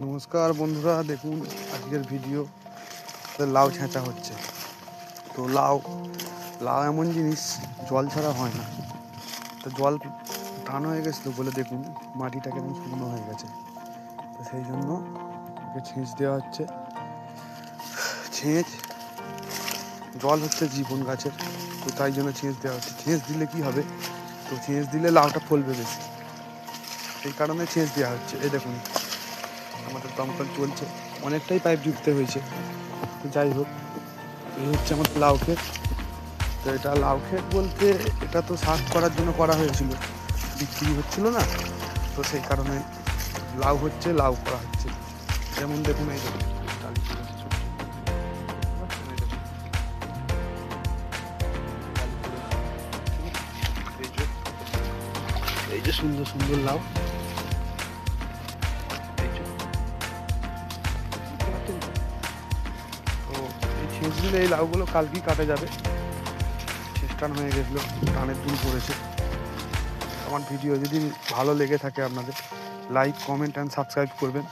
নমস্কার বন্ধুরা, দেখুন আজকের ভিডিও লাউ ছেঁচা হচ্ছে। তো লাউ লাউ এমন জিনিস জল ছাড়া হয় না। তো জল টান হয়ে গেছিলো বলে দেখুন মাটিটা কেমন শুকনো হয়ে গেছে। তো সেই জন্য ওকে ছেঁচ দেওয়া হচ্ছে। ছেঁচ জল হচ্ছে জীবন গাছের, তো তাই জন্য ছেঁচ দেওয়া হচ্ছে। ছেঁচ দিলে কি হবে, তো ছেঁচ দিলে লাউটা ফলবে বেশি, এই কারণে ছেঁচ দেওয়া হচ্ছে। এই দেখুন আমাদের দমকল চলছে, অনেকটাই পাইপ জুড়তে হয়েছে। তো যাই হোক, এই হচ্ছে আমাদের লাউ ক্ষেত। তো এটা লাউ ক্ষেত বলতে এটা তো চাষ করার জন্য করা হয়েছিল, বিক্রি হচ্ছিল না, তো সেই কারণে লাউ হচ্ছে, লাউ করা হচ্ছে। যেমন দেখুন এই দেখুন ডালি চলে এসেছে, ছোট ছোট। এই দেখুন, ডালি চলে এসেছে। এই যে সুন্দর সুন্দর লাউ, এই যে বুঝতে পারছেন তো? তো এই ছেঁচ দিলে এই লাউগুলো কালকেই কাটা যাবে। শেষ টান হয়ে গেছিলো, টানের দিন পড়েছে। আমার ভিডিও যদি ভালো লেগে থাকে আপনাদের, লাইক, কমেন্ট অ্যান্ড সাবস্ক্রাইব করবেন।